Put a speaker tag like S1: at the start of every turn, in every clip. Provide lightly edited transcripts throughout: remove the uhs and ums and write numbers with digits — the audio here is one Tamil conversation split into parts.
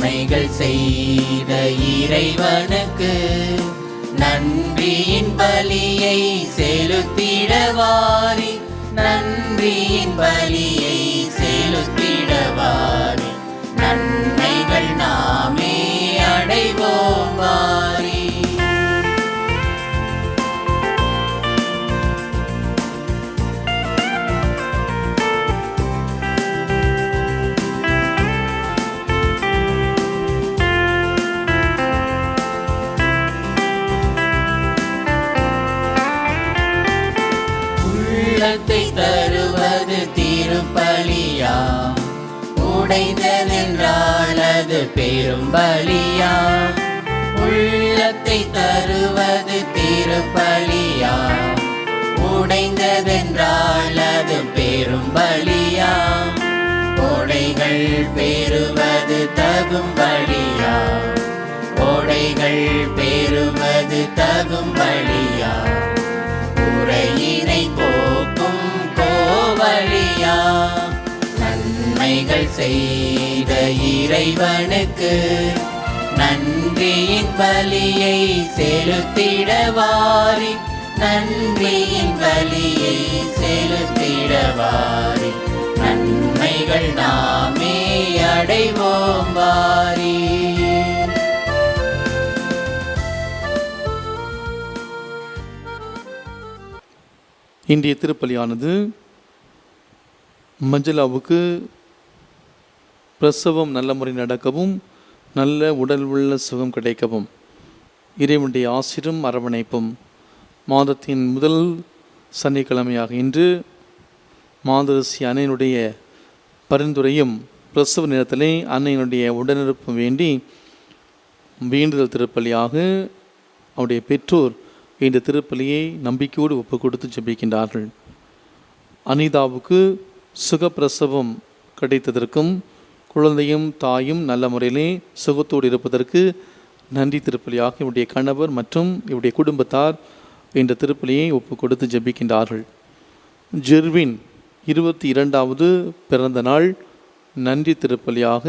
S1: நன்மைகள் செய்த இறைவனுக்கு நன்றியின் பலியை செலுத்திடவாரி, நன்றியின் பலியை செலுத்திடவாரி, நன்மைகள் நாமே அடைவோம் வாரி. உள்ளத்தை தருவது திருப்பலியா, உடைந்ததென்றால் அது பெரும் பலியா. உள்ளத்தை தருவது திருப்பலியா, உடைந்ததென்றால் அது பெரும் பலியா. கோடைகள் பெறுவது தகும் பலியா, கோடைகள் பெறுவது தகும் பலியா. குறையினை போக்கும் கோவலியா, நன்மைகள் செய்த இறைவனுக்கு நன்றியின் பலியை செலுத்திடவாரி, நன்றியின் பலியை செலுத்திடவாரி, நன்மைகள் நாமே அடைவோம் வாரி.
S2: இன்றைய திருப்பலியானது மஞ்சளாவுக்கு பிரசவம் நல்ல முறை நடக்கவும் நல்ல உடல் உள்ள சுகம் கிடைக்கவும் இறைவனுடைய ஆசிரும் அரவணைப்பும். மாதத்தின் முதல் சனிக்கிழமையாக இன்று மாதரசி அன்னையினுடைய பரிந்துரையும் பிரசவ நேரத்திலே அன்னையினுடைய உடனிருப்பும் வேண்டி வேண்டுதல் திருப்பலியாக அவருடைய பெற்றோர் இந்த திருப்பலியை நம்பிக்கையோடு ஒப்பு கொடுத்து ஜெபிக்கின்றார்கள். அனிதாவுக்கு சுகப்பிரசவம் கிடைத்ததற்கும் குழந்தையும் தாயும் நல்ல முறையிலே சுகத்தோடு இருப்பதற்கு நன்றி திருப்பலியாக இவருடைய கணவர் மற்றும் இவருடைய குடும்பத்தார் இந்த திருப்பலியை ஒப்பு கொடுத்து ஜெபிக்கின்றார்கள். ஜெர்வின் 22வது பிறந்த நாள் நன்றி திருப்பலியாக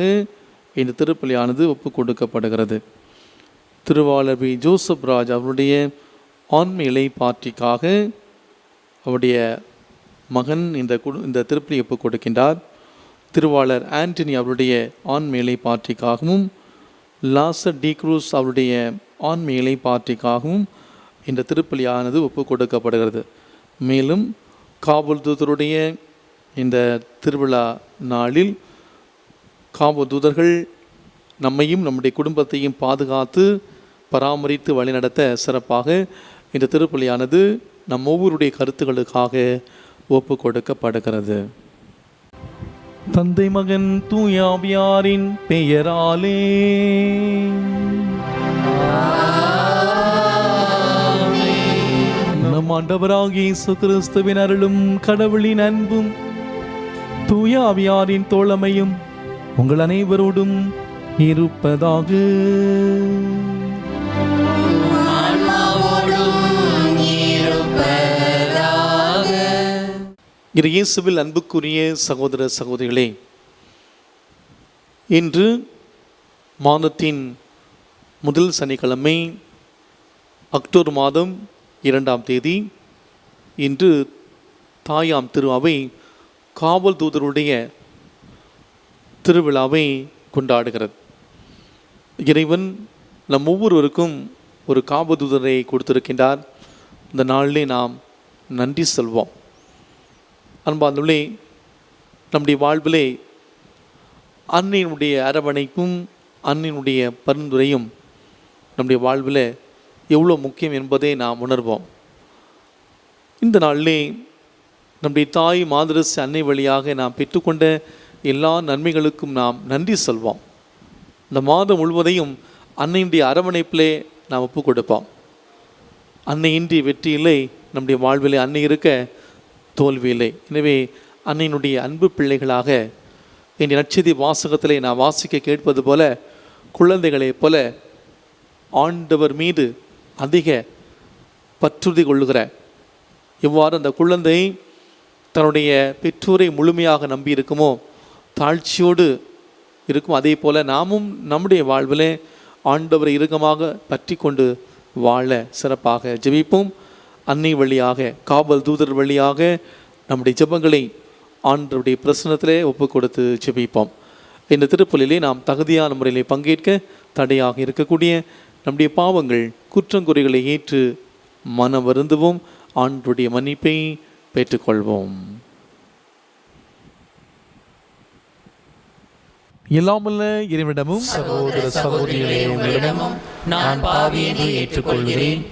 S2: இந்த திருப்பலியானது ஒப்பு கொடுக்கப்படுகிறது. திருவாளர் வி. ஜோசப் ராஜ் அவருடைய ஆன்ம இலைப்பாற்றிக்காக அவருடைய மகன் இந்த திருப்பலியை ஒப்பு கொடுக்கின்றார். திருவாளர் ஆண்டனி அவருடைய ஆன்ம இலைப்பாற்றிக்காகவும் லாசர் டி குரூஸ் அவருடைய ஆன்ம இலைப்பாற்றிக்காகவும் இந்த திருப்பலியானது ஒப்பு கொடுக்கப்படுகிறது. மேலும் காவல் தூதருடைய இந்த திருவிழா நாளில் காவல் தூதர்கள் நம்மையும் நம்முடைய குடும்பத்தையும் பாதுகாத்து பராமரித்து வழிநடத்த சிறப்பாக இந்த திருப்பலியானது நம் ஒவ்வொருடைய கருத்துக்களுக்காக ஒப்பு கொடுக்கப்படுகிறது. தந்தை மகன் தூயாவியாரின் பெயராலே நம் ஆண்டவராகிய இயேசு கிறிஸ்துவின் அருளும் கடவுளின் அன்பும் தூயாவியாரின் தோழமையும் உங்கள் அனைவரோடும் இருப்பதாக. இயேசுவில் அன்புக்குரிய சகோதர சகோதரிகளே, இன்று மாதத்தின் முதல் சனிக்கிழமை அக்டோபர் மாதம் 2ஆம் தேதி. இன்று தாயாம் திரு அவை காவல் தூதருடைய திருவிழாவை கொண்டாடுகிறது. இறைவன் நம் ஒவ்வொருவருக்கும் ஒரு காவல் தூதரை கொடுத்திருக்கின்றார். இந்த நாளிலே நாம் நன்றி சொல்வோம். அன்பார்ந்தவர்களே, நம்முடைய வாழ்விலே அன்னையினுடைய அரவணைப்பும் அன்னையினுடைய பரிந்துரையும் நம்முடைய வாழ்வில் எவ்வளோ முக்கியம் என்பதை நாம் உணர்வோம். இந்த நாளிலே நம்முடைய தாய் மாதரசி அன்னை வழியாக நாம் பெற்றுக்கொண்ட எல்லா நன்மைகளுக்கும் நாம் நன்றி சொல்வோம். இந்த மாதம் முழுவதையும் அன்னையினுடைய அரவணைப்பிலே நாம் ஒப்பு கொடுப்போம். அன்னையின்றி வெற்றி இல்லை, நம்முடைய வாழ்விலே அன்னை இருக்க தோல்வி இல்லை. எனவே அன்னையினுடைய அன்பு பிள்ளைகளாக இந்த நற்செய்தி வாசகத்திலே நான் வாசிக்க கேட்பது போல குழந்தைகளைப் போல ஆண்டவர் மீது அதிக பற்றுறுதி கொள்ளுகிற, எவ்வாறு அந்த குழந்தை தன்னுடைய பெற்றோரை முழுமையாக நம்பியிருக்குமோ தாழ்ச்சியோடு இருக்கும். அதே போல் நாமும் நம்முடைய வாழ்வில் ஆண்டவரை இறுக்கமாக பற்றி கொண்டு வாழ சிறப்பாக ஜெபிப்போம். அன்னை வழியாக, காவல் தூதர் வழியாக நம்முடைய ஜெபங்களை ஆண்டவருடைய பிரசன்னத்திலே ஒப்பு கொடுத்து ஜெபிப்போம். இந்த திருப்பலிலே நாம் தகுதியான முறையிலே பங்கேற்க தடையாக இருக்கக்கூடிய நம்முடைய பாவங்கள் குற்றங்குறைகளை ஏற்று மனம் வருந்துவோம். ஆண்டவருடைய மன்னிப்பை பெற்றுக்கொள்வோம். எல்லாமல்ல இறைவனிடமும்
S1: சகோதர சகோதரிகளே, உங்களிடமும் நான் பாவி என்று ஏற்றுக்கொள்கிறேன்.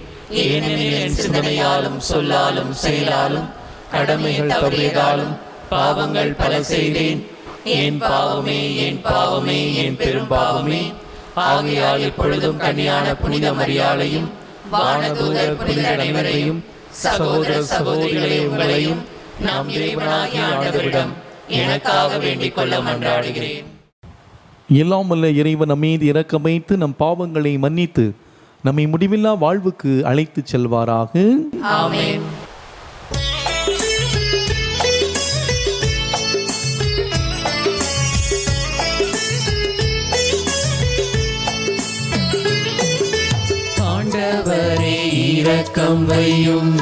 S1: ஏனெனில் என் சிந்தனையாலும் சொல்லாலும் செயலாலும் கடமைகள் தவறியதாலும் பாவங்கள் பல செய்தேன். என் பாவமே, என் பாவமே, என் பெரும் பாவமே. ஆகையால் இப்பொழுதும் கன்னியான புனித மரியாளையும் வானதூதர் புனித அனைவரையும் சகோதர சகோதரிகளே, உங்களையும் நாம் இறைவனாகிய ஆண்டவரிடம் எனக்காக வேண்டிக் கொள்ள மன்றாடுகிறேன்.
S2: எல்லாமல்ல இறைவன் நம் மீது இரக்கம் வைத்து நம் பாவங்களை மன்னித்து நம்மை முடிவில்லா வாழ்வுக்கு அழைத்து செல்வாராக.
S1: ஆமென். ஆண்டவரே இரக்கம் வையும்,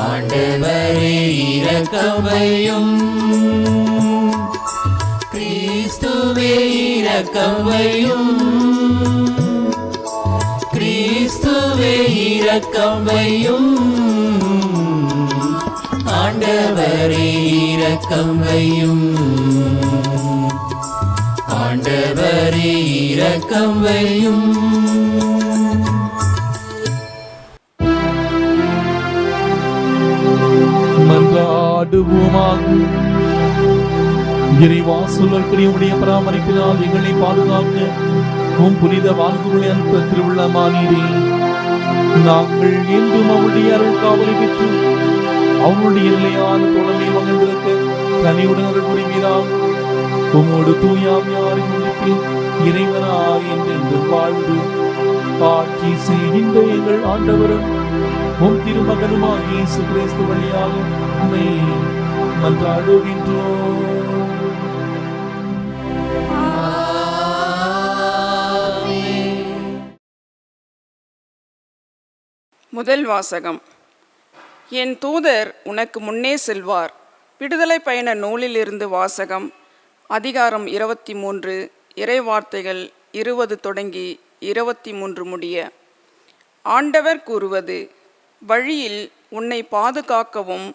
S1: ஆண்டவரே இரக்கம் வையும், கிறிஸ்துவே இரக்கம் வையும், கிறிஸ்துவே இரக்கம் வையும், ஆண்டவரே இரக்கம் வையும், ஆண்டவரே இரக்கம் வையும்.
S2: மன்றாடுவோமாக. இறைவா, சொல்லக்கூடிய பராமரிப்பினால் எங்களை பாதுகாக்க உம் புனித வாழ்வுகளை அனுப்ப திருவிழமானீரே. நாங்கள் என்றும் அவருடைய அருள் காவலை பெற்று அவருடைய நிலையான தொடர்பை மகிழ்ந்திருக்க தனியுடன் அருள் புரிவீராக. உம்மோடு தூயாமையாரின் ஒன்றிப்பில் இறைவனாய் என்றென்றும் வாழ்ந்து ஆட்சி செய்கின்ற எங்கள் ஆண்டவரும் உம் திருமகனுமாக இயேசு கிறிஸ்து வழியாக உம்மை மன்றாடுகின்றோம்.
S3: முதல் வாசகம். என் தூதர் உனக்கு முன்னே செல்வார். விடுதலை பயண நூலிலிருந்து வாசகம். அதிகாரம் 23, இறைவார்த்தைகள் 20 தொடங்கி 23 முடிய. ஆண்டவர் கூறுவது: வழியில் உன்னை பாதுகாக்கவும்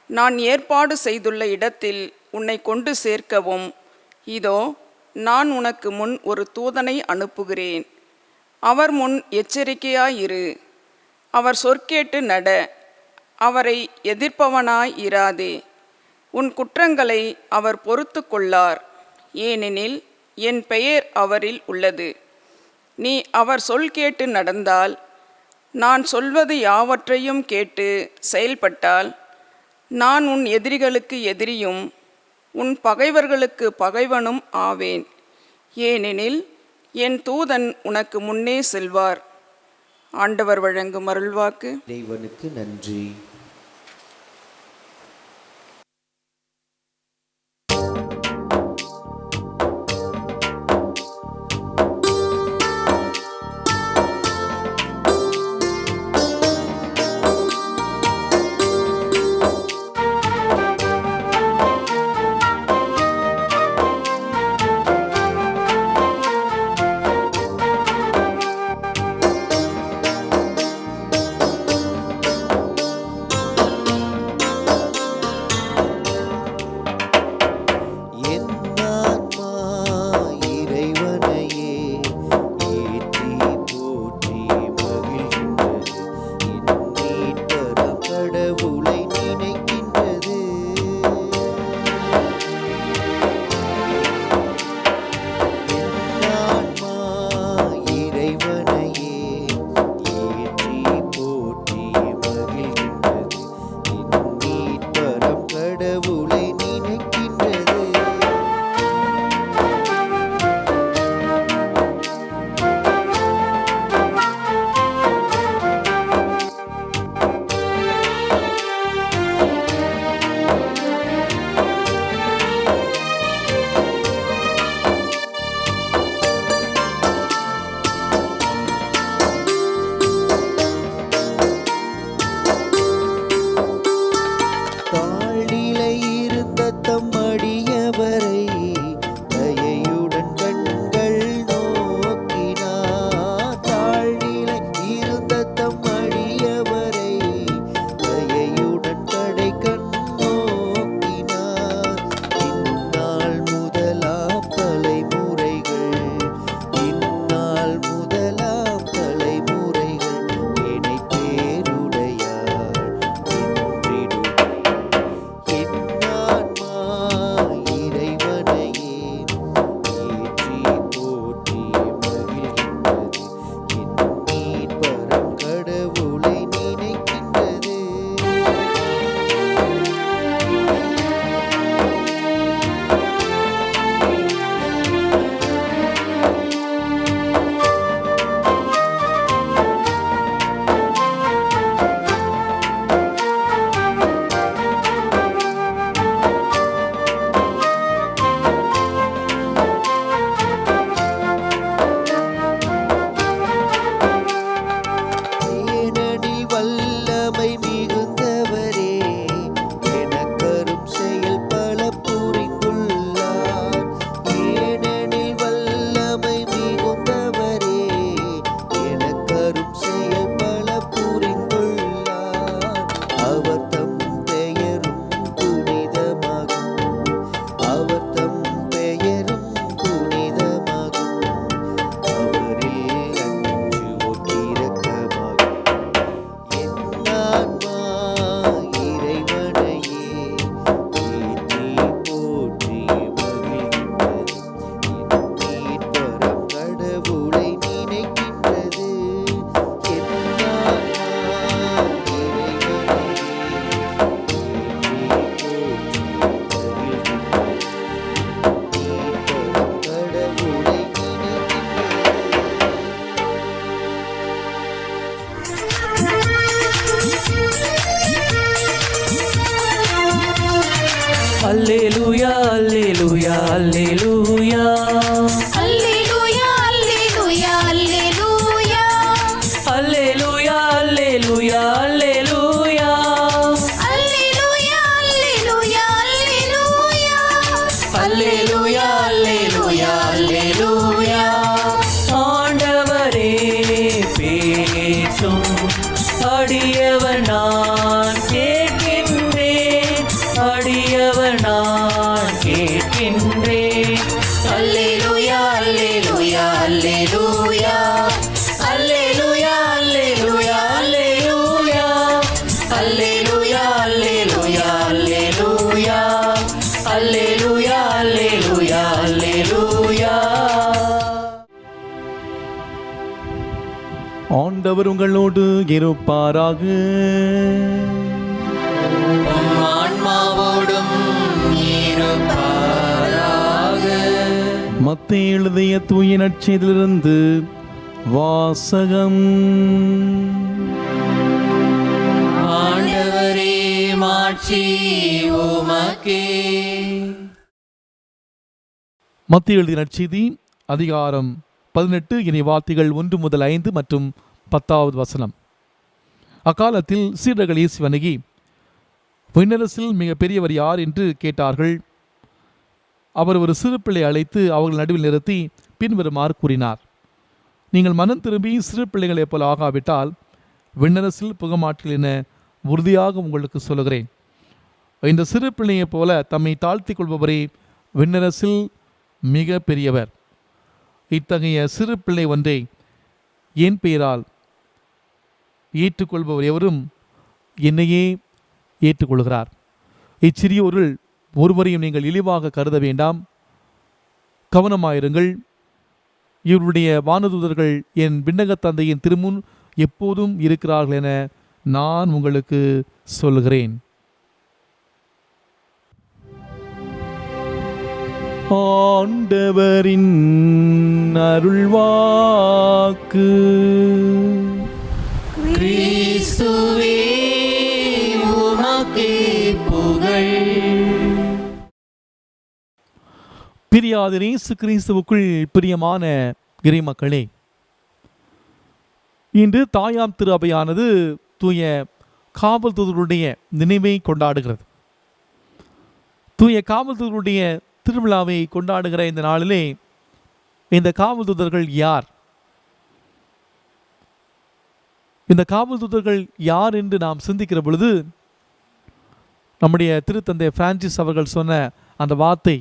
S3: நான் ஏற்பாடு செய்துள்ள இடத்தில் உன்னை கொண்டு சேர்க்கவும் இதோ நான் உனக்கு முன் ஒரு தூதனை அனுப்புகிறேன். அவர் முன் எச்சரிக்கையாயிரு. அவர் சொற்கேட்டு நட. அவரை எதிர்ப்பவனாய் இராதே. உன் குற்றங்களை அவர் பொறுத்து கொள்ளார். ஏனெனில் என் பெயர் அவரில் உள்ளது. நீ அவர் சொல் கேட்டு நடந்தால், நான் சொல்வது யாவற்றையும் கேட்டு செயல்பட்டால், நான் உன் எதிரிகளுக்கு எதிரியும் உன் பகைவர்களுக்கு பகைவனும் ஆவேன். ஏனெனில் என் தூதன் உனக்கு முன்னே செல்வார். ஆண்டவர் வழங்கும் அருள்வாக்கு.
S1: தேவனுக்கு நன்றி. அல்லேலூயா
S4: அல்லேலூயா அல்லேலூயா அல்லேலூயா
S1: அல்லேலூயா அல்லேலூயா அல்லேலூயா
S4: அல்லேலூயா அல்லேலூயா
S1: அல்லேலூயா அல்லேலூயா அல்லேலூயா ஆண்டவரே பேசும் அடியவர் நான் கேட்கின்றேன் அடியவர் நான் கேட்கின்றேன் அல்லேலூயா அல்லேலூயா அல்லேலூயா அல்லேலூயா அல்லேலூயா அல்லேலூயா அல்லேலூயா அல்லேலூயா அல்லேலூயா அல்லேலூயா அல்லேலூயா அல்லேலூயா.
S2: ஆண்டவர் உங்களோடு இருப்பாராக.
S1: உம் ஆன்மாவோடும் இருப்பாராக.
S2: மத்தேயு எழுதிய தூய நற்செய்தியிலிருந்து வாசகம்.
S1: ஆண்டவரே மாட்சி உமக்கே.
S2: மத்தேயு எழுதிய நற்செய்தி அதிகாரம் 18 இனி வார்த்தைகள் 1 முதல் 5 மற்றும் 10வது வசனம். அக்காலத்தில் சீடர்கள் இயேசு அணுகி, விண்ணரசில் மிக பெரியவர் யார் என்று கேட்டார்கள். அவர் ஒரு சிறு பிள்ளை அழைத்து அவர்கள் நடுவில் நிறுத்தி பின்வருமாறு கூறினார்: நீங்கள் மனம் திரும்பி சிறு பிள்ளைகளைப் போல ஆகாவிட்டால் விண்ணரசில் புகமாற்றல் என உறுதியாக உங்களுக்கு சொல்லுகிறேன். இந்த சிறு பிள்ளையைப் போல தம்மை தாழ்த்தி கொள்பவரே விண்ணரசில் மிக பெரியவர். இத்தகைய சிறு பிள்ளை ஒன்றை என் பெயரால் ஏற்றுக்கொள்பவர் எவரும் என்னையே ஏற்றுக்கொள்கிறார். இச்சிறியோருள் ஒருவரையும் நீங்கள் இழிவாக கருத வேண்டாம். கவனமாயிருங்கள். இவருடைய வானதூதர்கள் என் விண்ணகத் தந்தையின் திருமுன் எப்போதும் இருக்கிறார்கள் என நான் உங்களுக்கு சொல்கிறேன். ஆண்டவரின் அருள்வாக்கு.
S1: கிறிஸ்துவே உமக்கே புகழ்.
S2: பிரியாத இயேசு கிறிஸ்துவுக்குள் பிரியமான இறைமக்களே, இன்று தாயாம் திரு அவையானது தூய காவல் தூதருடைய நினைவை கொண்டாடுகிறது. தூய காவல் தூதருடைய திருவிழாவை கொண்டாடுகிற இந்த நாளிலே இந்த காவல் தூதர்கள் யார்? இந்த காவல் தூதர்கள் யார் என்று நாம் சிந்திக்கிற பொழுது நம்முடைய திருத்தந்தை பிரான்சிஸ் அவர்கள் சொன்ன அந்த வார்த்தை,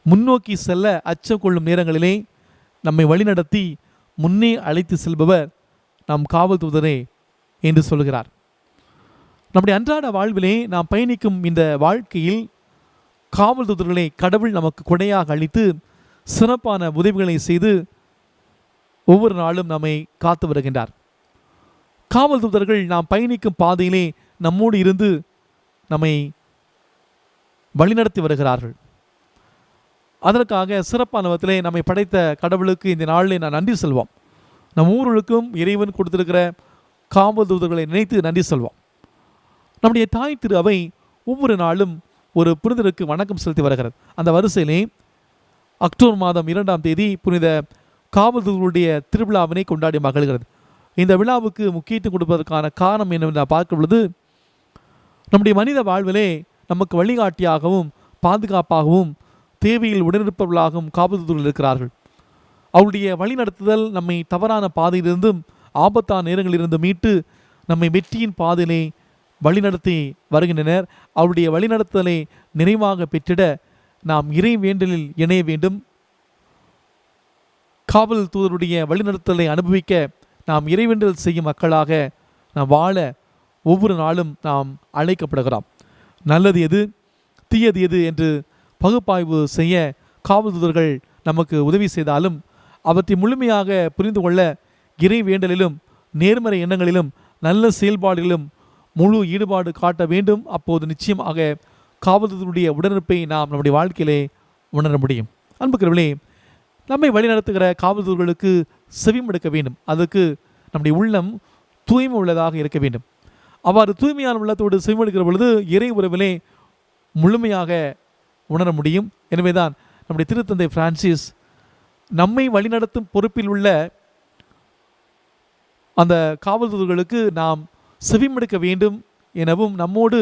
S2: முன்னோக்கி செல்ல அச்சம் கொள்ளும் நேரங்களிலே நம்மை வழிநடத்தி முன்னே அழைத்து செல்பவர் நம் காவல் தூதரே என்று சொல்கிறார். நம்முடைய அன்றாட வாழ்விலே நாம் பயணிக்கும் இந்த வாழ்க்கையில் காவல் தூதர்களை கடவுள் நமக்கு கொடையாக அளித்து சிறப்பான உதவிகளை செய்து ஒவ்வொரு நாளும் நம்மை காத்து வருகின்றார். காவல் தூதர்கள் நாம் பயணிக்கும் பாதையிலே நம்மோடு இருந்து நம்மை வழிநடத்தி வருகிறார்கள். அதற்காக சிறப்பான விதத்திலே நம்மை படைத்த கடவுளுக்கு இந்த நாளிலே நான் நன்றி சொல்வோம். நம் ஊர்களுக்கும் இறைவன் கொடுத்திருக்கிற காவல் தூதர்களை நினைத்து நன்றி சொல்வோம். நம்முடைய தாய் திரு அவை ஒவ்வொரு நாளும் ஒரு புனிதருக்கு வணக்கம் செலுத்தி வருகிறது. அந்த வரிசையிலே அக்டோபர் மாதம் 2ஆம் தேதி புனித காவல் தூதர்களுடைய திருவிழாவினை கொண்டாடி மகிழ்கிறது. இந்த விழாவுக்கு முக்கியத்துவம் கொடுப்பதற்கான காரணம் என்னவென்று பார்க்கும் பொழுது, நம்முடைய மனித வாழ்விலே நமக்கு வழிகாட்டியாகவும் பாதுகாப்பாகவும் தேவையில் உடனிருப்பவர்களாகவும் காவல் தூதர்கள் இருக்கிறார்கள். அவருடைய வழிநடத்துதல் நம்மை தவறான பாதையிலிருந்தும் ஆபத்தான நேரங்களிலிருந்து மீட்டு நம்மை வெற்றியின் பாதையிலே வழிநடத்தி வருகின்றனர். அவருடைய வழிநடத்தலை நிறைவாக பெற்றிட நாம் இறை வேண்டலில் இணைய வேண்டும். காவல் தூதருடைய வழிநடத்தலை அனுபவிக்க நாம் இறைவேண்டல் செய்யும் மக்களாக நாம் வாழ ஒவ்வொரு நாளும் நாம் அழைக்கப்படுகிறோம். நல்லது எது, தீயது எது என்று பகுப்பாய்வு செய்ய காவல் தூதர்கள் நமக்கு உதவி செய்தாலும் அவற்றை முழுமையாக புரிந்து கொள்ள இறை வேண்டலிலும் நேர்மறை எண்ணங்களிலும் நல்ல செயல்பாடுகளிலும் முழு ஈடுபாடு காட்ட வேண்டும். அப்போது நிச்சயமாக காவல்துறையுடைய உடனிருப்பை நாம் நம்முடைய வாழ்க்கையிலே உணர முடியும். அன்புக்கிறவர்களே, நம்மை வழிநடத்துகிற காவல்துறைகளுக்கு செவிமடுக்க வேண்டும். அதுக்கு நம்முடைய உள்ளம் தூய்மை உள்ளதாக இருக்க வேண்டும். அவ்வாறு தூய்மையான உள்ளத்தோடு செவிமடுக்கிற பொழுது இறை உறவிலே முழுமையாக உணர முடியும். எனவே தான் நம்முடைய திருத்தந்தை பிரான்சிஸ் நம்மை வழிநடத்தும் பொறுப்பில் உள்ள அந்த காவல் தூதர்களுக்கு நாம் செவிமடுக்க வேண்டும் எனவும், நம்மோடு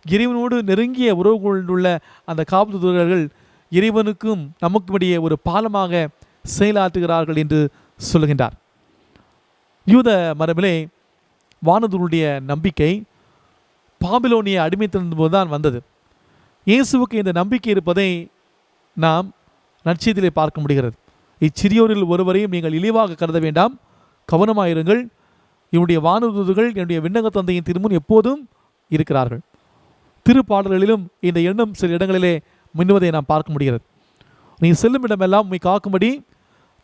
S2: இறைவனோடு நெருங்கிய உறவு கொண்டுள்ள அந்த காவல் தூதர்கள் இறைவனுக்கும் நமக்கும் இடையே ஒரு பாலமாக செயலாற்றுகிறார்கள் என்று சொல்லுகின்றார். யூத மரபிலே வானதூதருடைய நம்பிக்கை பாபிலோனிய அடிமைத்திருந்தபோது தான் வந்தது. இயேசுவுக்கு இந்த நம்பிக்கை இருப்பதை நாம் நற்செய்தியிலே பார்க்க முடிகிறது. இச்சிறியோரில் ஒருவரையும் நீங்கள் இழிவாக கருத வேண்டாம், கவனமாயிருங்கள். என்னுடைய வானதூதர்கள் என்னுடைய விண்ணக தந்தையின் திருமுன் எப்போதும் இருக்கிறார்கள். திருப்பாடல்களிலும் இந்த எண்ணம் சில இடங்களிலே மின்னுவதை நாம் பார்க்க முடிகிறது. நீ செல்லும் இடமெல்லாம் உம்மை காக்கும்படி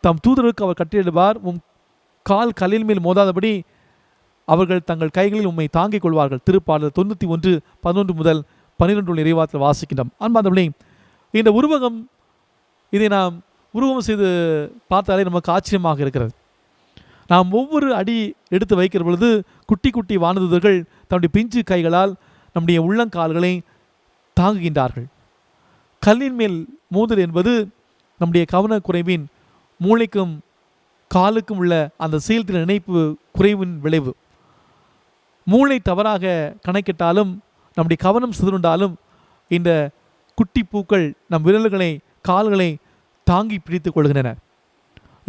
S2: தம் தூதருக்கு அவர் கட்டளையிடுவார். உம் கால் கல்லின் மேல் மோதாதபடி அவர்கள் தங்கள் கைகளில் உம்மை தாங்கிக் கொள்வார்கள். திருப்பாடல் 91:11 முதல் 12 இறைவாத்தில் வாசிக்கின்றோம். அன்பார்ந்தவர்களே, இந்த உருவகம், இதை நாம் உருவகம் செய்து பார்த்தாலே நமக்கு ஆச்சரியமாக இருக்கிறது. நாம் ஒவ்வொரு அடி எடுத்து வைக்கிற பொழுது குட்டி குட்டி வானதூதர்கள் தன்னுடைய பிஞ்சு கைகளால் நம்முடைய உள்ளங்கால்களை தாங்குகின்றார்கள். கல்லின் மேல் மோதல் என்பது நம்முடைய கவனக்குறைவின், மூளைக்கும் காலுக்கும் உள்ள அந்த செயல்திறன் இணைப்பு குறைவின் விளைவு. மூளை தவறாக கணக்கிட்டாலும், நம்முடைய கவனம் சிதறுண்டாலும், இந்த குட்டி பூக்கள் நம் விரல்களை கால்களை தாங்கி பிடித்து கொள்கின்றன.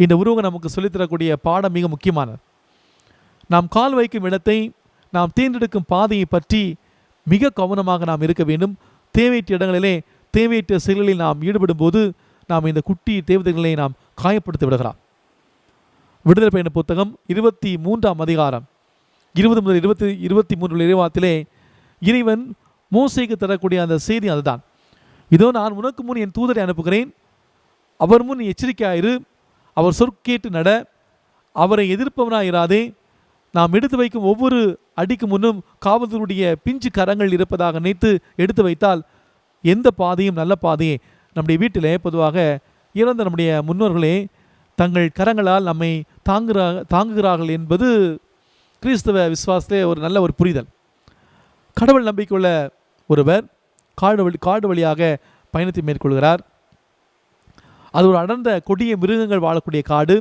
S2: இந்த உருவகம் நமக்கு சொல்லித்தரக்கூடிய பாடம் மிக முக்கியமானது. நாம் கால் வைக்கும் இடத்தை, நாம் தேர்ந்தெடுக்கும் பாதையை பற்றி மிக கவனமாக நாம் இருக்க வேண்டும். தேவையற்ற இடங்களிலே தேவையற்ற செயல்களில் நாம் ஈடுபடும் போது நாம் இந்த குட்டி தேவதைகளை நாம் காயப்படுத்தி விடுகிறோம். விடுதலை பயண புத்தகம் 23ஆம் அதிகாரம் 20 முதல் 23 இறைவாத்திலே இறைவன் மோசேக்கு தரக்கூடிய அந்த செய்தி அதுதான். இதோ நான் உனக்கு முன் என் தூதரை அனுப்புகிறேன், அவர் முன் எச்சரிக்கையாயிரு, அவர் சொற்கேட்டு நட, அவரை எதிர்ப்பவனாயிராதே. நாம் எடுத்து வைக்கும் ஒவ்வொரு அடிக்கு முன்னும் காவல்துறையுடைய பிஞ்சு கரங்கள் இருப்பதாக நினைத்து எடுத்து வைத்தால் எந்த பாதையும் நல்ல பாதையே. நம்முடைய வீட்டிலே பொதுவாக இறந்த நம்முடைய முன்னோர்களே தங்கள் கரங்களால் நம்மை தாங்குகிறார்கள் என்பது கிறிஸ்தவ விசுவாசத்திலே ஒரு நல்ல ஒரு புரிதல். கடவுள் நம்பிக்கையுள்ள ஒருவர் காடு வழியாக பயணத்தை மேற்கொள்கிறார். அது ஒரு அடர்ந்த கொடிய மிருகங்கள் வாழக்கூடிய காடு.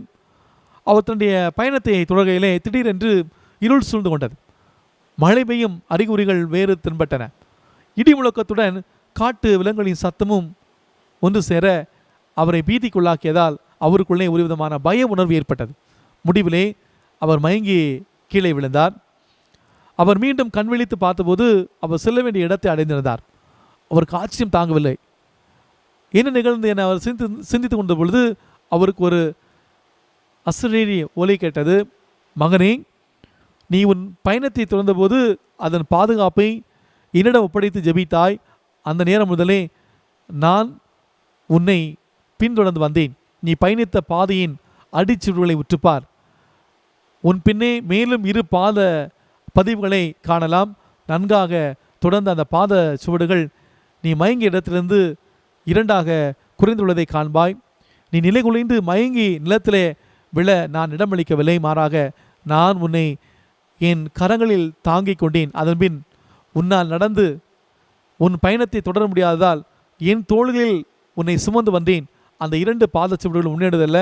S2: அவர் தன்னுடைய பயணத்தை தொடர்கையிலே திடீரென்று இருள் சூழ்ந்து கொண்டது. மழை பெய்யும் அறிகுறிகள் வேறு தென்பட்டன. இடி முழக்கத்துடன் காட்டு விலங்குகளின் சத்தமும் ஒன்று சேர அவரை பீதிக்குள்ளாக்கியதால் அவருக்குள்ளே ஒரு விதமான பய உணர்வு ஏற்பட்டது. முடிவிலே அவர் மயங்கி கீழே விழுந்தார். அவர் மீண்டும் கண் விழித்து பார்த்தபோது அவர் செல்ல வேண்டிய இடத்தை அடைந்திருந்தார். அவருக்கு ஆச்சரியம் தாங்கவில்லை. என்ன நிகழ்ந்து என அவர் சிந்தித்து கொண்ட பொழுது அவருக்கு ஒரு அசரீரி ஒலி கேட்டது. மகனே, நீ உன் பயணத்தை தொடர்ந்தபோது அதன் பாதுகாப்பை என்னிடம் ஒப்படைத்து ஜெபித்தாய். அந்த நேரம் முதலே நான் உன்னை பின்தொடர்ந்து வந்தேன். நீ பயணித்த பாதையின் அடிச்சுவடுகளை உற்றுப்பார். உன் பின்னே மேலும் 2 பாத பதிவுகளை காணலாம். நன்காக தொடர்ந்த அந்த பாத சுவடுகள் நீ மயங்கிய இடத்திலிருந்து 2ஆக குறைந்துள்ளதை காண்பாய். நீ நிலை குலைந்து மயங்கி நிலத்திலே விழ நான் இடமளிக்கவில்லை, மாறாக நான் உன்னை என் கரங்களில் தாங்கிக் கொண்டேன். அதன்பின் உன்னால் நடந்து உன் பயணத்தை தொடர முடியாததால் என் தோள்களில் உன்னை சுமந்து வந்தேன். அந்த 2 பாதச்சுவடுகள் உன்னுடையதல்ல,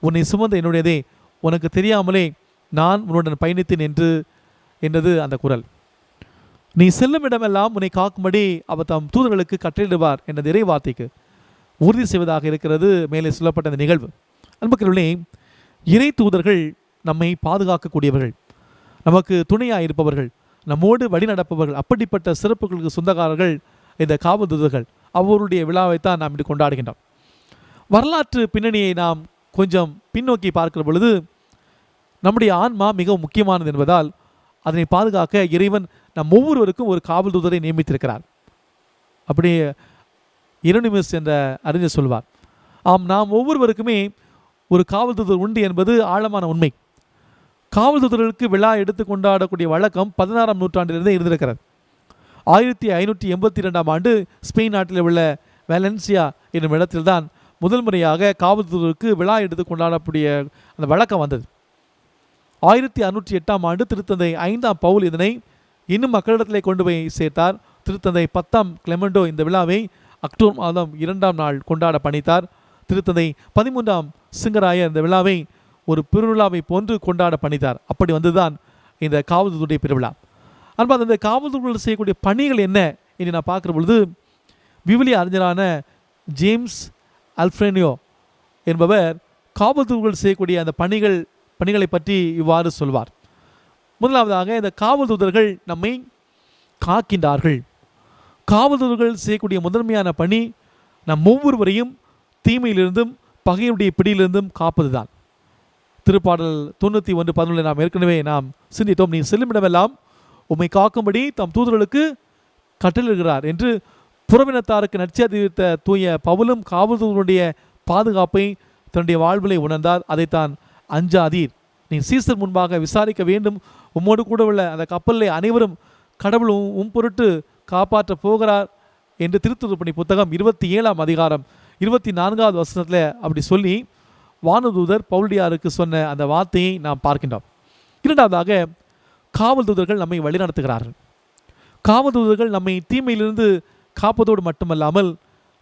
S2: உன்னை சுமந்த என்னுடையதே. உனக்கு தெரியாமலே நான் உன்னுடன் பயணித்தேன் என்றது அந்த குரல். நீ செல்லும் இடமெல்லாம் உன்னை காக்கும்படி அவர் தம் தூதர்களுக்கு கட்டளையிடுவார் என்ற இறை வார்த்தைக்கு உறுதி செய்வதாக இருக்கிறது மேலே சொல்லப்பட்ட அந்த நிகழ்வு. அன்புக்குள்ளே, இறை தூதர்கள் நம்மை பாதுகாக்கக்கூடியவர்கள், நமக்கு துணையாக இருப்பவர்கள், நம்மோடு வழி நடப்பவர்கள். அப்படிப்பட்ட சிறப்புகளுக்கு சொந்தக்காரர்கள் இந்த காவல் தூதர்கள். அவருடைய விழாவைத்தான் நாம் இன்று கொண்டாடுகின்றோம். வரலாற்று பின்னணியை நாம் கொஞ்சம் பின்னோக்கி பார்க்கிற பொழுது நம்முடைய ஆன்மா மிகவும் முக்கியமானது என்பதால் அதனை பாதுகாக்க இறைவன் நம் ஒவ்வொருவருக்கும் ஒரு காவல் தூதரை நியமித்திருக்கிறார். அப்படி இரணிமிஸ் என்ற அறிஞர் சொல்வார், ஆம், நாம் ஒவ்வொருவருக்குமே ஒரு காவல் தூதர் உண்டு என்பது ஆழமான உண்மை. காவல் தூதர்களுக்கு விழா எடுத்து கொண்டாடக்கூடிய வழக்கம் 16ஆம் நூற்றாண்டிலிருந்தே இருந்திருக்கிறது. 1582ஆம் ஆண்டு ஸ்பெயின் நாட்டில் உள்ள வேலன்சியா என்னும் இடத்தில்தான் முதல் முறையாக காவல் தூதருக்கு விழா எடுத்து கொண்டாடக்கூடிய அந்த வழக்கம் வந்தது. 1608ஆம் ஆண்டு திருத்தந்தை 5ஆம் பவுல் இதனை இன்னும் மக்களிடத்திலே கொண்டு போய் சேர்த்தார். திருத்தந்தை 10ஆம் கிளெமெண்டோ இந்த விழாவை அக்டோபர் மாதம் 2ஆம் நாள் கொண்டாட பணித்தார். திருத்தந்தை 13ஆம் சிங்கராயர் இந்த விழாவை ஒரு பெருவிழாவை போன்று கொண்டாட பணித்தார். அப்படி வந்துதான் இந்த காவல்துறையுடைய பெருவிழா. அன்பாக இந்த காவல்துறையில் செய்யக்கூடிய பணிகள் என்ன என்று நான் பார்க்குற பொழுது, விவிலிய அறிஞரான ஜேம்ஸ் அல்ஃப்ரேனியோ என்பவர் காவல்துறைகள் செய்யக்கூடிய அந்த பணிகளை பற்றி இவ்வாறு சொல்வார். முதலாவதாக, இந்த காவல் தூதர்கள் நம்மை காக்கின்றார்கள். காவல் தூதர்கள் செய்யக்கூடிய முதன்மையான பணி நம் ஒவ்வொருவரையும் தீமையிலிருந்தும் பகையுடைய பிடியிலிருந்தும் காப்பது தான். திருப்பாடல் 91:11 நாம் ஏற்கனவே சிந்தித்தோம். நீ செல்லுமிடமெல்லாம் உம்மை காக்கும்படி தம் தூதர்களுக்கு கட்டளிடுகிறார் என்று புறவினத்தாருக்கு நற்செய்தி அறிவித்த தூய பவுலும் காவல் தூதர்களுடைய பாதுகாப்பை தன்னுடைய வாழ்விலை உணர்ந்தார். அதைத்தான் அஞ்சாதீர், நீ சீசர் முன்பாக விசாரிக்க வேண்டும், உம்மோடு கூட உள்ள அந்த கப்பலில் அனைவரும் கடவுள் பொருட்டு காப்பாற்ற போகிறார் என்று திருத்துதர் பணி புத்தகம் 27ஆம் அதிகாரம் 24வது வசனத்தில் அப்படி சொல்லி வானதூதர் பவுல்டியாருக்கு சொன்ன அந்த வார்த்தையை நாம் பார்க்கின்றோம். இரண்டாவதாக, காவல் தூதர்கள் நம்மை வழிநடத்துகிறார்கள். காவல் தூதர்கள் நம்மை தீமையிலிருந்து காப்பதோடு மட்டுமல்லாமல்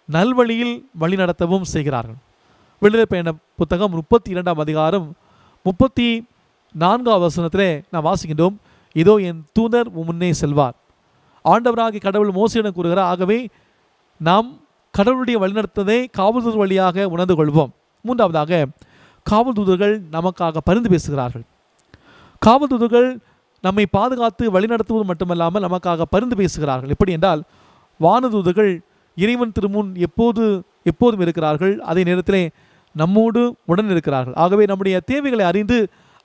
S2: நல்வழியில் வழிநடத்தவும் செய்கிறார்கள். விடுதலை பயண புத்தகம் 32ஆம் அதிகாரம் 34வது வசனத்திலே நாம் வாசிக்கின்றோம், இதோ என் தூதர் முன்னே செல்வார். ஆண்டவராகி கடவுள் மோசேயிடம் கூறுகிறார், ஆகவே நாம் கடவுளுடைய வழிநடத்ததை காவல் தூதர் வழியாக உணர்ந்து கொள்வோம். மூன்றாவதாக, காவல் தூதர்கள் நமக்காக பரிந்து பேசுகிறார்கள். காவல் தூதர்கள் நம்மை பாதுகாத்து வழிநடத்துவது மட்டுமல்லாமல் நமக்காக பரிந்து பேசுகிறார்கள். எப்படி என்றால், வானதூதர்கள் இறைவன் திருமுன் எப்போதும் இருக்கிறார்கள். அதே நேரத்திலே நம்மோடு உடன் இருக்கிறார்கள். ஆகவே நம்முடைய தேவைகளை அறிந்து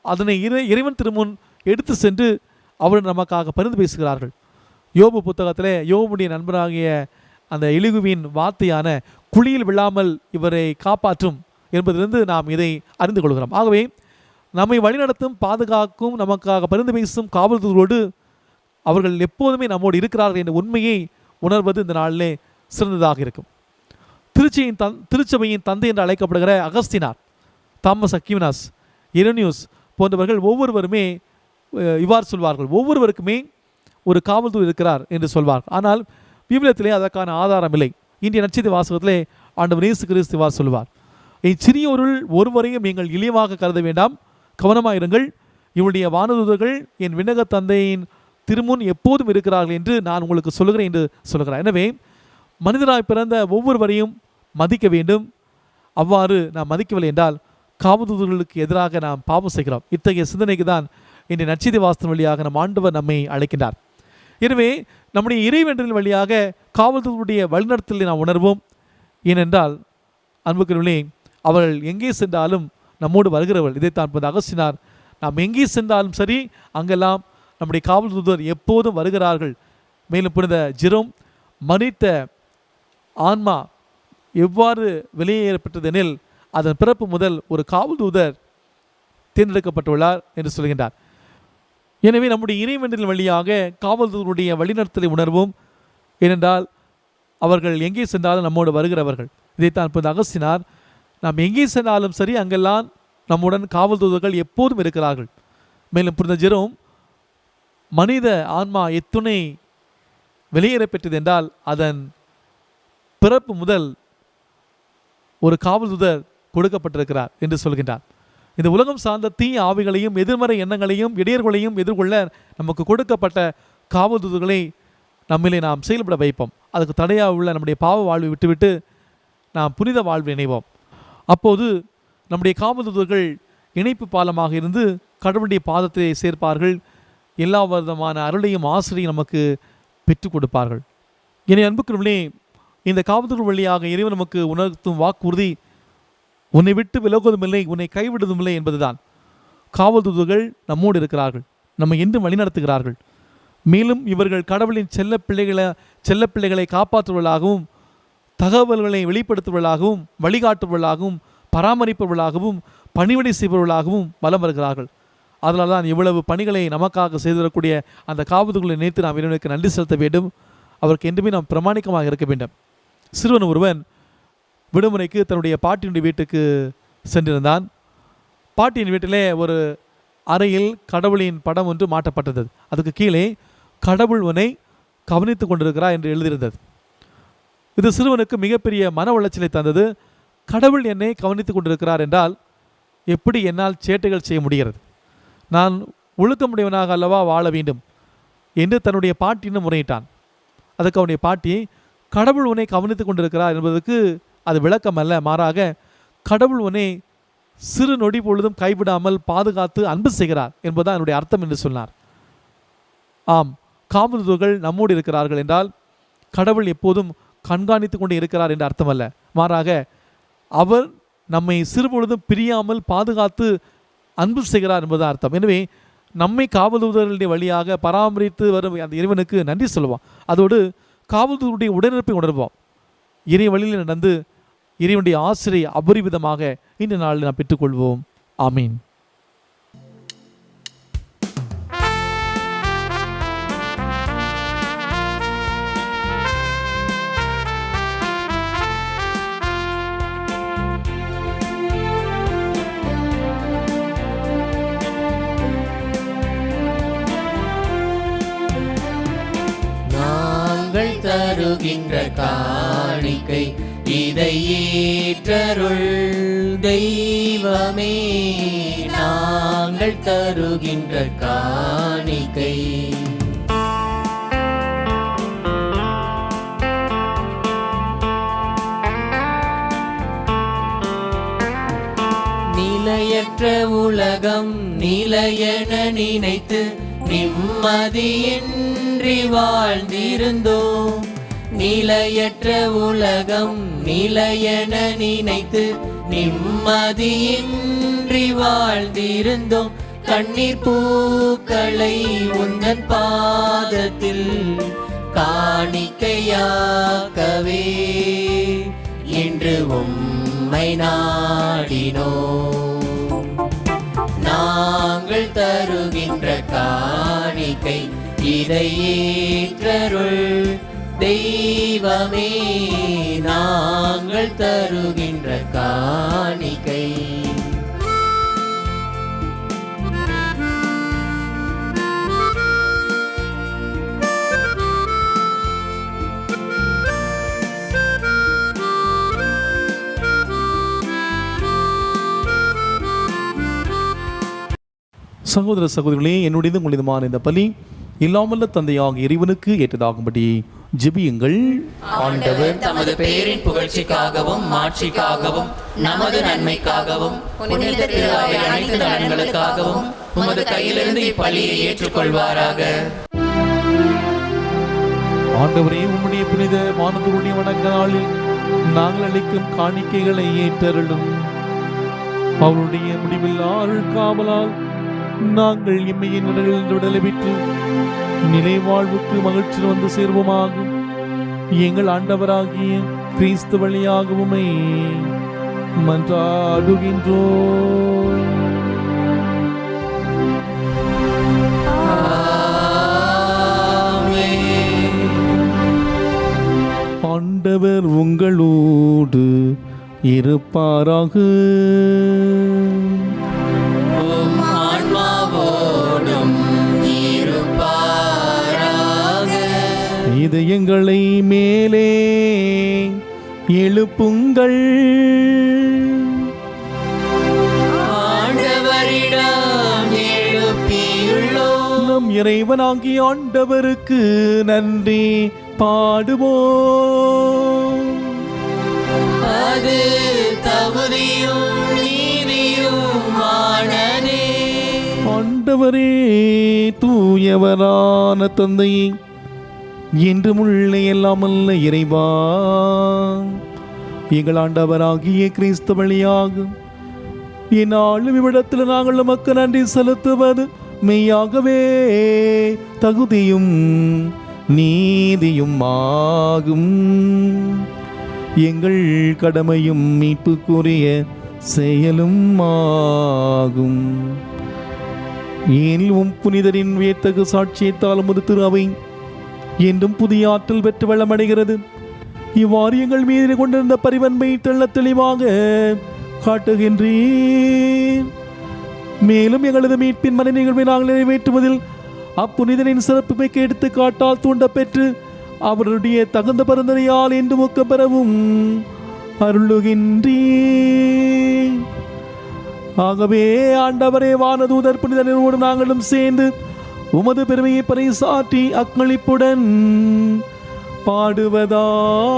S2: அதனை இறைவன் திருமுன் எடுத்து சென்று அவர்கள் நமக்காக பரிந்து பேசுகிறார்கள். யோபு புத்தகத்திலே யோபுடைய நண்பராகிய அந்த எலிகுவின் வார்த்தையான குழியில் விழாமல் இவரை காப்பாற்றும் என்பதிலிருந்து நாம் இதை அறிந்து கொள்கிறோம். ஆகவே நம்மை வழிநடத்தும் பாதுகாக்கும் நமக்காக பரிந்து பேசும் காவல்துறையோடு அவர்கள் எப்போதுமே நம்மோடு இருக்கிறார்கள் என்ற உண்மையை உணர்வது இந்த நாளிலே சிறந்ததாக இருக்கும். திருச்சபையின் தந்தை என்று அழைக்கப்படுகிற அகஸ்தினார், தாமஸ் அக்யூனாஸ், இரெனியூஸ் போன்றவர்கள் ஒவ்வொருவருமே இவ்வாறு சொல்வார்கள், ஒவ்வொருவருக்குமே ஒரு காவல்துறை இருக்கிறார் என்று சொல்வார்கள். ஆனால் விவிலியத்திலே அதற்கான ஆதாரம் இல்லை. இன்றைய நற்செய்தி வாசகத்திலே ஆண்டவர் இயேசு கிறிஸ்து இவ்வாறு சொல்வார், இச்சிறியோருள் ஒருவரையும் நீங்கள் இழிவாக கருத வேண்டாம், கவனமாயிருங்கள், இவருடைய வானதூதர்கள் என் விண்ணக தந்தையின் திருமுன் எப்போதும் இருக்கிறார்கள் என்று நான் உங்களுக்கு சொல்லுகிறேன் என்று சொல்கிறார். எனவே மனிதராய் பிறந்த ஒவ்வொருவரையும் மதிக்க வேண்டும். அவ்வாறு நாம் மதிக்கவில்லை என்றால் காவல்துறைகளுக்கு எதிராக நாம் பாவம் செய்கிறோம். இத்தகைய சிந்தனைக்கு தான் இன்றைய நற்செய்தி வாசகம் வழியாக நம் ஆண்டவர் நம்மை அழைக்கின்றார். எனவே நம்முடைய இறைவேண்டலின் வழியாக காவல்துறையுடைய வழிநடத்தலை நாம் உணர்வோம். ஏனென்றால் அன்புக்குரியவர்களே, அவர்கள் எங்கே சென்றாலும் நம்மோடு வருகிறவர்கள். இதைத்தான் அகஸ்தினார், நாம் எங்கே சென்றாலும் சரி அங்கெல்லாம் நம்முடைய காவல் தூதர் எப்போதும் வருகிறார்கள். மேலும் புனித ஜெரோம், மனித ஆன்மா எவ்வாறு வெளியேறப்பட்டதெனில் அதன் பிறப்பு முதல் ஒரு காவல் தூதர் தேர்ந்தெடுக்கப்பட்டுள்ளார் என்று சொல்கின்றார். எனவே நம்முடைய இறைவனின் வழியாக காவல் தூதருடைய வழிநடத்தலை உணர்வோம். ஏனென்றால் அவர்கள் எங்கே சென்றாலும் நம்மோடு வருகிறவர்கள். இதைத்தான் புனித அகஸ்தினார், நாம் எங்கே சென்றாலும் சரி அங்கெல்லாம் நம்முடன் காவல் தூதர்கள் எப்போதும் இருக்கிறார்கள். மேலும் புனித ஜெரோம், மனித ஆன்மா எத்துணை வெளியேறப்பெற்றது என்றால் அதன் பிறப்பு முதல் ஒரு காவல் தூதர் கொடுக்கப்பட்டிருக்கிறார் என்று சொல்கின்றார். இந்த உலகம் சார்ந்த தீய ஆவிகளையும் எதிர்மறை எண்ணங்களையும் இடையர்களையும் எதிர்கொள்ள நமக்கு கொடுக்கப்பட்ட காவல் தூதர்களை நம்மிலே நாம் செயல்பட வைப்போம். அதுக்கு தடையாக உள்ள நம்முடைய பாவ வாழ்வை விட்டுவிட்டு நாம் புனித வாழ்வை இணைவோம். அப்போது நம்முடைய காவல் தூதர்கள் இணைப்பு பாலமாக இருந்து கடவுளுடைய பாதத்தை சேர்ப்பார்கள். எல்லா விதமான அருளையும் ஆசிரியை நமக்கு பெற்றுக் கொடுப்பார்கள். என்னை அன்புக்குரியவர்களே, இந்த காவல்துறை வழியாக இறைவன் நமக்கு உணர்த்தும் வாக்குறுதி, உன்னை விட்டு விலகுவதும் இல்லை, உன்னை கைவிடுவதும் இல்லை என்பதுதான். காவல் தூதர்கள் நம்மோடு இருக்கிறார்கள், நம்மை என்றும் வழிநடத்துகிறார்கள். மேலும் இவர்கள் கடவுளின் செல்ல பிள்ளைகளை காப்பாற்றுவர்களாகவும் தகவல்களை வெளிப்படுத்துவர்களாகவும் வழிகாட்டுவர்களாகவும் பராமரிப்பவர்களாகவும் பணிவிடை செய்பவர்களாகவும் வலம் வருகிறார்கள். அதனால தான் இவ்வளவு பணிகளை நமக்காக செய்திடக்கூடிய அந்த காவல்துறைகளை நினைத்து நாம் இறைவனுக்கு நன்றி செலுத்த வேண்டும். அவருக்கு என்றுமே நாம் பிரமாணிக்கமாக இருக்க வேண்டும். சிறுவன் ஒருவன் விடுமுறைக்கு தன்னுடைய பாட்டியினுடைய வீட்டுக்கு சென்றிருந்தான். பாட்டியின் வீட்டிலே ஒரு அறையில் கடவுளின் படம் ஒன்று மாட்டப்பட்டது. அதுக்கு கீழே கடவுள் உன்னை கவனித்து கொண்டிருக்கிறார் என்று எழுதியிருந்தது.
S5: இது சிறுவனுக்கு மிகப்பெரிய மன உளைச்சலை தந்தது. கடவுள் என்னை கவனித்து கொண்டிருக்கிறார் என்றால் எப்படி என்னால் சேட்டைகள் செய்ய முடிகிறது? நான் ஒழுக்கமுடையவனாக அல்லவா வாழ வேண்டும் என்று தன்னுடைய பாட்டின்னு முறையிட்டான். அதுக்கு அவனுடைய பாட்டி, கடவுள் உன்னை கவனித்து கொண்டிருக்கிறார் என்பதற்கு அது விளக்கம் அல்ல, மாறாக கடவுள் உன்னை சிறு நொடி பொழுதும் கைவிடாமல் பாதுகாத்து அன்பு செய்கிறார் என்பதுதான் என்னுடைய அர்த்தம் என்று சொன்னார். ஆம், காவல்துறைகள் நம்மோடு இருக்கிறார்கள் என்றால் கடவுள் எப்போதும் கண்காணித்து கொண்டு இருக்கிறார் என்று அர்த்தம் அல்ல, மாறாக அவர் நம்மை சிறுபொழுதும் பிரியாமல் பாதுகாத்து அன்பு செய்கிறார் என்பதுதான் அர்த்தம். எனவே நம்மை காவல்துறைகளுடைய வழியாக பராமரித்து வரும் அந்த இறைவனுக்கு நன்றி சொல்லுவோம். அதோடு காவல்துறையுடைய உடனிருப்பை உணர்வோம். இறை வழியில் நடந்து இறைவனுடைய ஆசிரியை அபரிவிதமாக இந்த நாளில் நாம் பெற்றுக்கொள்வோம். ஆமீன்.
S1: நாங்கள் தருகின்ற காணிக்கை இதை ஏற்றருள் தெய்வமே. நாங்கள் தருகின்ற காணிக்கை. நிலையற்ற உலகம் நிலையென நினைத்து நிம்மதியின்றி வாழ்ந்திருந்தோம். நிலையற்ற உலகம் நிலையென நினைத்து நிம்மதியின்றி வாழ்ந்திருந்தோம். கண்ணீர் பூக்களை உந்தன் பாதத்தில் காணிக்கையாக்கவே இன்று உம்மை நாடினோம். நாங்கள் தருகின்ற காணிக்கை இதை ஏற்றருள் தெய்வமே. நாங்கள் தருகின்ற காணிக்கை.
S5: சகோதர சகோதரிகளே, என்னுடையது உங்களுடையதுமான இந்த பலி இல்லாமல்ல தந்தையாக இறைவனுக்கு ஏற்றதாகும்படி ஜெபியுங்கள்.
S1: ஆண்டவர் தமது பெயரின் புகழ்ச்சிக்காகவும் மாட்சிக்காகவும் நமது நன்மைக்காகவும் புனித திரு அவை அனைத்து நலன்களுக்காகவும் உமது கையிலிருந்து இப்பலியை ஏற்றுக்கொள்வாராக.
S5: ஆண்டவரே, உம்முடைய புனித வானத்துடைய வணக்க நாளில் நாங்கள் அளிக்கும் காணிக்கைகளை ஏற்றருளும். அவருடைய முடிவில்லா அருள் காவலால் நாங்கள் இம்மையின் விடுதலை பெற்று நிலை வாழ்வுக்கு மகிழ்ச்சி வந்து சேர்வோமாகும். எங்கள் ஆண்டவராகிய கிறிஸ்து வழியாகவுமே மன்றாடுகின்றோம். ஆண்டவர் உங்களோடு இருப்பாராக. இதயங்களை மேலே எழுப்புங்கள்.
S1: ஆண்டவரிடம் எழுப்பியுள்ளோம்.
S5: நம் இறைவனாகிய ஆண்டவருக்கு நன்றி பாடுவோம்.
S1: அது தகுதியும் நீதியுமானதே.
S5: ஆண்டவரே, தூயவரான தந்தையே, என்றும் உள்ள எல்லாமல்ல இறைவா, எங்கள் ஆண்டவராகிய கிறிஸ்து வழியாக இந்நாளும் இவ்விடத்தில் நாங்கள் நமக்கு நன்றி செலுத்துவது மெய்யாகவே தகுதியும் நீதியும் ஆகும். எங்கள் கடமையும் மீட்புக்குரிய செயலும் ஆகும். ஏனில் புனிதரின் வியத்தகு சாட்சியத்தால் உமது திரு அவை என்றும் புதிய ஆற்றல் பெற்று வெள்ளமடைகிறது. இவ்வாறு எங்கள் மீது கொண்டிருந்த பரிவன்மை தெள்ள தெளிவாக காட்டுகின்றேன். மேலும் எங்களது மீட்பின் மன நிகழ்வை நாங்கள் நிறைவேற்றுவதில் அப்புனிதனின் சிறப்பு மிக்க எடுத்து காட்டால் தூண்ட பெற்று அவருடைய தகுந்த பரிந்துரையால் என்று முக்க பெறவும் அருளுகின்றேன். ஆகவே ஆண்டவரே, வானதூதர் புனிதரோடு நாங்களும் சேர்ந்து உமது பெருமையை பறைசாற்றி அக்களிப்புடன் பாடுவதாவது: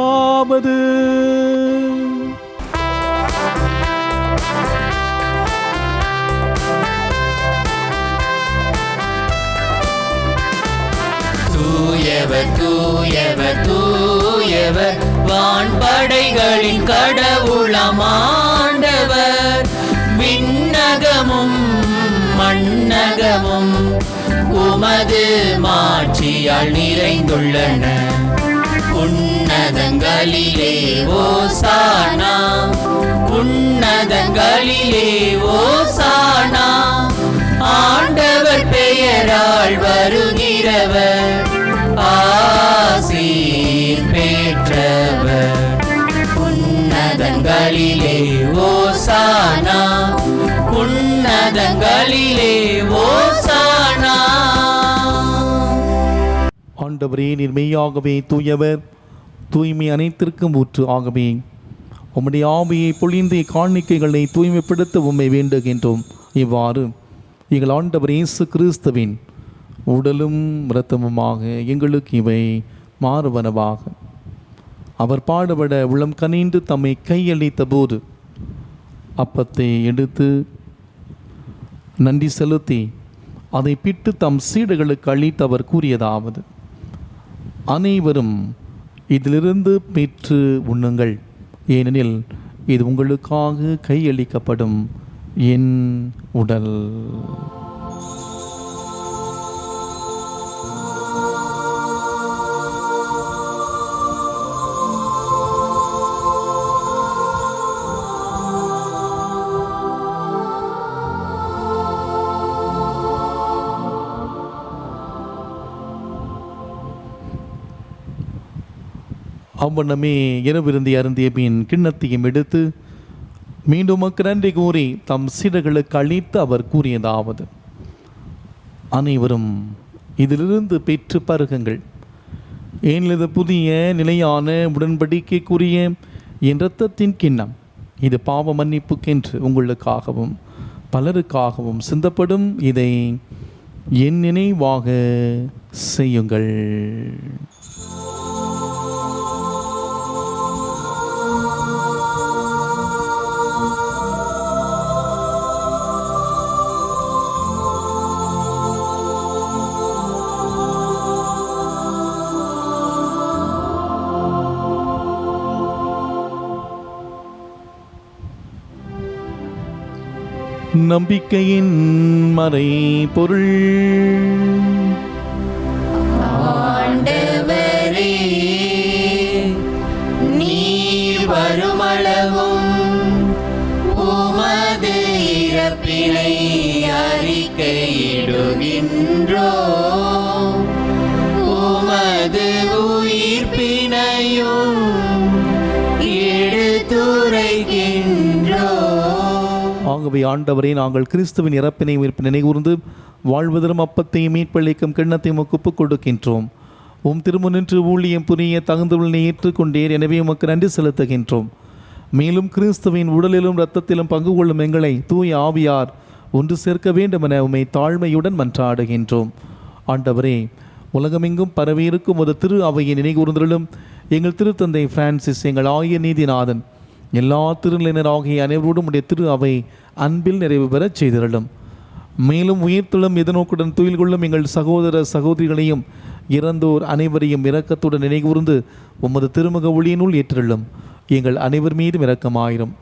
S1: தூயவர் தூயவர் தூயவர், வான்படைகளின் கடவுளாம் ஆண்டவர். விண்ணகமும் மண்ணகமும் உமது மாட்சியால் நிறைந்துள்ளன. உன்னதங்களிலே ஓசானா, உன்னதங்களிலே ஓசானா. ஆண்டவர் பெயரால் வருகிறவர் ஆசீர் பெற்றவர். உன்னதங்களிலே ஓசானா, உன்னதங்களிலே ஓசானா.
S5: ஆண்டவரே, நீர் மெய்யாகவே தூயவர், தூய்மை அனைத்திற்கும் ஊற்று. ஆகவே உம்முடைய ஆவியை பொழிந்து காணிக்கைகளை தூய்மைப்படுத்த உம்மை வேண்டுகின்றோம். இவ்வாறு எங்கள் ஆண்டவர் இயேசு கிறிஸ்துவின் உடலும் இரத்தமுமாக எங்களுக்கு இவை மாறுவனவாக. அவர் பாடுபட உளம் கனிந்து தம்மை கையளித்த போது அப்பத்தை எடுத்து நன்றி செலுத்தி அதை பிட்டு தம் சீடர்களுக்கு அளித்து அவர் கூறியதாவது: அனைவரும் இதிலிருந்து பெற்று உண்ணுங்கள், ஏனெனில் இது உங்களுக்காக கையளிக்கப்படும் என் உடல். அவ்வண்ணமே இரவிருந்தி அருந்திய பின் கிண்ணத்தையும் எடுத்து மீண்டும் நன்றி கூறி தம் சீடர்களுக்கு அளித்து அவர் கூறியதாவது: அனைவரும் இதிலிருந்து பெற்று பருகுங்கள், ஏனில் இது புதிய நிலையான உடன்படிக்கைக்குரிய என் இரத்தத்தின் கிண்ணம். இது பாவ மன்னிப்புக்கென்று உங்களுக்காகவும் பலருக்காகவும் சிந்தப்படும். இதை என் நினைவாக செய்யுங்கள். நம்பிக்கையின் மறை பொருள்.
S1: ஆண்டவரே, நீர் வருமளவும் உமது இறப்பினை அறிக்கையிடுகின்றோம், உமது உயிர்ப்பினையும் எடுத்துரைக்கின்றோம்.
S5: ஆகவே ஆண்டவரே, நாங்கள் கிறிஸ்துவின் இறப்பினை உயிர்ப்பு நினைகூர்ந்து வாழ்வதரும் அப்பத்தையும் மீட்பளிக்கும் கிண்ணத்தையும் ஒப்புக் கொடுக்கின்றோம். உம் திருமுன்னின்று ஊழியம் புரிய தகுந்தவளை ஏற்றுக்கொண்டீர், எனவே உமக்கு நன்றி செலுத்துகின்றோம். மேலும் கிறிஸ்துவின் உடலிலும் இரத்தத்திலும் பங்கு கொள்ளும் எங்களை தூய ஆவியார் ஒன்று சேர்க்க வேண்டும் என உம்மை தாழ்மையுடன் மன்றாடுகின்றோம். ஆண்டவரே, உலகமெங்கும் பரவியிருக்கும் ஒரு திரு அவையை நினைகூர்ந்தருளும். எங்கள் திருத்தந்தை பிரான்சிஸ், எங்கள் ஆய நீதிநாதன், எல்லா திருநிலையினராகிய அனைவரோடும் உடைய திரு அவை அன்பில் நிறைவு பெறச் செய்திருளும். மேலும் உயிர்த்தெழும் எதிர்நோக்குடன் துயில் கொள்ளும் எங்கள் சகோதர சகோதரிகளையும் இறந்தோர் அனைவரையும் இரக்கத்துடன் நினைகூர்ந்து உமது திருமுக ஒளியினுள் ஏற்றிருளும். எங்கள் அனைவர் மீதும் இரக்கமாயிரும்.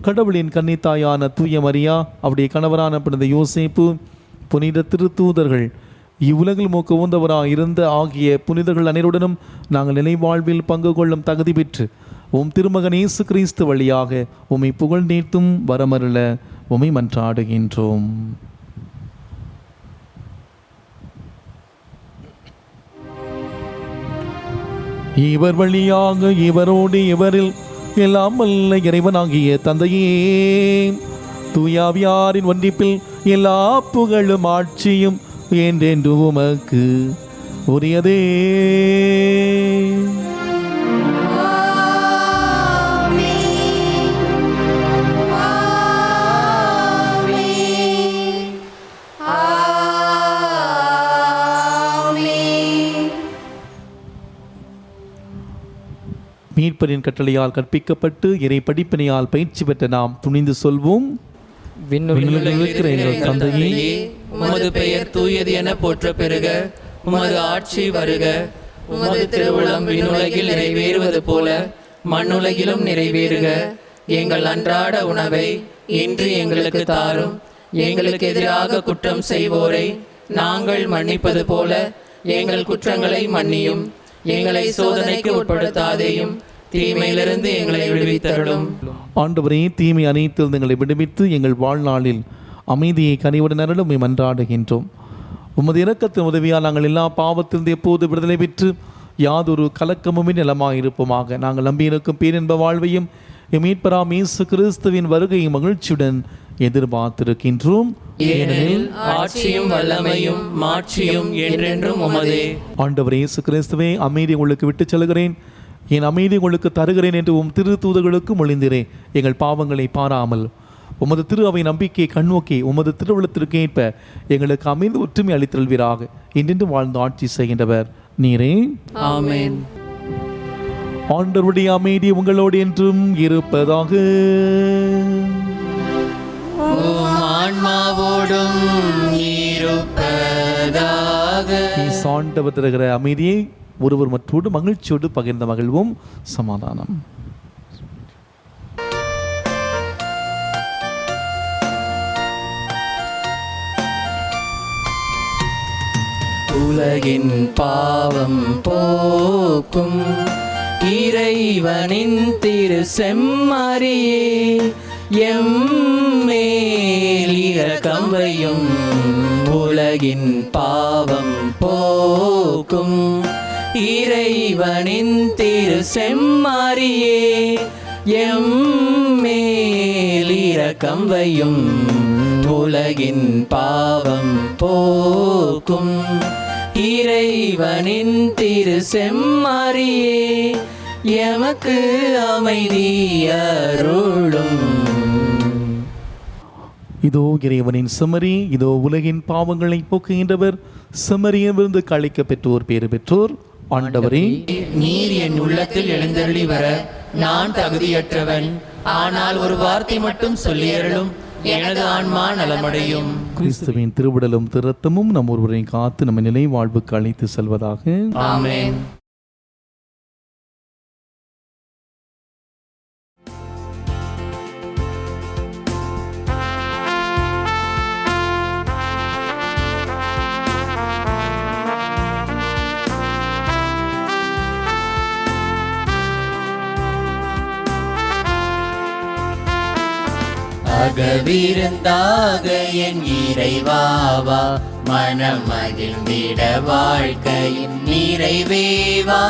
S5: கடவுளின் கன்னித்தாயான தூய மரியா, அவருடைய கணவரான புனித யோசேப்பு, புனித திருத்தூதர்கள், இவ்வுலகில் மூக்க ஊந்தவராக இருந்த ஆகிய புனிதர்கள் அனைவருடனும் நாங்கள் நிலைவாழ்வில் பங்கு கொள்ளும் தகுதி பெற்று உம் திருமகன் இயேசு கிறிஸ்து வழியாக உம்மை புகழ் நீர்த்தும் வரமருள உம்மை மன்றாடுகின்றோம். இவர் வழியாக இவரோடு இவரில் எல்லாம் வல்ல இறைவனாகிய தந்தையே, தூயாவியாரின் ஒன்றிப்பில் எல்லா புகழும் ஆட்சியும் என்றென்று உமக்கு உரியதே. மீட்பரின் கட்டளையால் கற்பிக்கப்பட்டு இறை படிப்பினையால் பயிற்சி பெற்ற நாம் துணிந்து சொல்வோம். விண்ணுலகில் இருக்கிற எங்கள் தந்தையே,
S1: உமது பெயர் தூயது என போற்ற பெறுக. உமது ஆட்சி வருக. உமது திருவுளம் விண்ணுலகில் நிறைவேறுவது போல மண்ணுலகிலும் நிறைவேறுக. எங்கள் அன்றாட உணவை இன்று எங்களுக்கு தாரும். எங்களுக்கு எதிராக குற்றம் செய்வோரை நாங்கள் மன்னிப்பது போல எங்கள் குற்றங்களை மன்னியும். எங்களை சோதனைக்கு உட்படுத்தாதேயும், தீமையிலிருந்து எங்களை விடுவித்தருளும்.
S5: ஆண்டவரே, தீமை அனைத்தில் எங்களை விடுவித்து எங்கள் வாழ்நாளில் அமைதியை கனிவுடன் அருளும் மன்றாடுகின்றோம். உமது இரக்கத்தின் உதவியால் நாங்கள் எல்லா பாவத்திலிருந்து எப்போது விடுதலை பெற்று யாதொரு கலக்கமுமே நிலமாக இருப்போமாக. நாங்கள் நம்பியிருக்கும் பேரின்ப வாழ்வையும் மீட்பராம் இயேசு கிறிஸ்துவின் வருகையை மகிழ்ச்சியுடன் எதிர்பார்த்திருக்கின்றோம்.
S1: ஏனெனில் ஆட்சியும் வல்லமையும் மாட்சியும் என்றென்றும் உமதே.
S5: ஆண்டவர் இயேசு கிறிஸ்துவே, அமைதி உங்களுக்கு விட்டுச் செல்கிறேன், என் அமைதி உங்களுக்கு தருகிறேன் என்று உம் திரு தூதர்களுக்கு மொழிந்தீரே. எங்கள் பாவங்களை பாராமல் உமது திரு அவை நம்பிக்கையை கண்ணோக்கி உமது திருவுளத்திற்கு ஏற்ப எங்களுக்கு அமைந்து ஒற்றுமை அளித்தல்வீராக. இன்றென்று வாழ்ந்து ஆட்சி செய்கின்றவர் நீரே.
S1: ஆமென்.
S5: ஆண்டவருடைய அமைதி உங்களோடு என்றும் இருப்பதாக.
S1: ஆன்மாவோடும் இருப்பதாக.
S5: ஆண்டவர் தருகிற அமைதியை ஒருவர் மற்றோடு மகிழ்ச்சியோடு பகிர்ந்த மகிழ்வும். சமாதானம்.
S1: உலகின் பாவம் போக்கும் இறைவனின் திரு செம்மறியே, எம்மேல் இரக்கம் வையும். உலகின் பாவம் போக்கும் இறைவனின் திரு செம்மறியே, எம்மேல் இரக்கம் வையும். உலகின் பாவம் போக்கும் இறைவனின் திரு செம்மறியே, எமக்கு அமைதி அருளும்.
S5: இதோ இறைவனின் செம்மறி, இதோ உலகின் பாவங்களை போக்குகின்றவர். செம்மறியிலிருந்து கழிக்க பெற்றோர் பேறு பெற்றோர். ஆண்டவரே,
S1: நீர் என் உள்ளத்தில் எழுந்தருளி வர நான் தகுதியற்றவன். ஆனால் ஒரு வார்த்தை மட்டும் சொல்லியருளும், எனது ஆன்மா நலமடையும்.
S5: கிறிஸ்துவின் திருவுடலும் திருத்தமும் நம் ஒருவரை காத்து நம்ம நிலை வாழ்வுக்கு அழைத்து செல்வதாக.
S1: ஆமென். அகவிருந்தாக என் இறைவாவா, மனம் மகிழ்ந்திட வாழ்க்கையின் நிறைவேவாவா.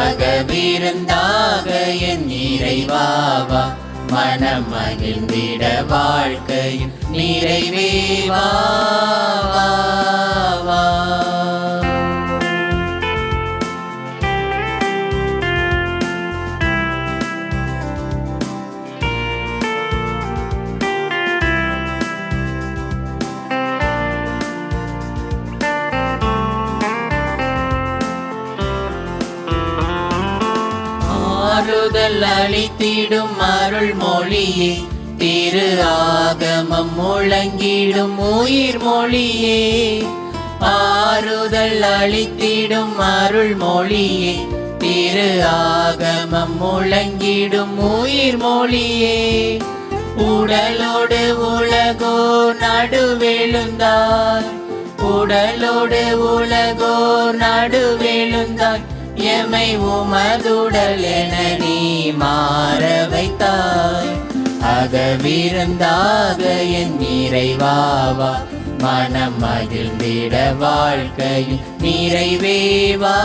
S1: அகவிருந்தாக என் இறைவாவா, மனம் மகிழ்ந்திட வாழ்க்கையின் நிறைவேவாவா. ஆறுதல் அளித்திடும் அருள் மொழியே, திரு ஆகமம் முழங்கிடும் உயிர் மொழியே. ஆறுதல் அளித்திடும் அருள் மொழியே, திரு ஆகமம் முழங்கிடும் உயிர் மொழியே. உடலோடு உலகோ நடுவெழுந்தாய், உடலோடு உலகோ நடுவெழுந்தாய். எமை உமதுடல் என நீ மாற வைத்தாய். அகவிருந்தாக என் இறைவாவா, மனம் மகிழ்ந்திட வாழ்க்கையில் நிறைவேவாவா.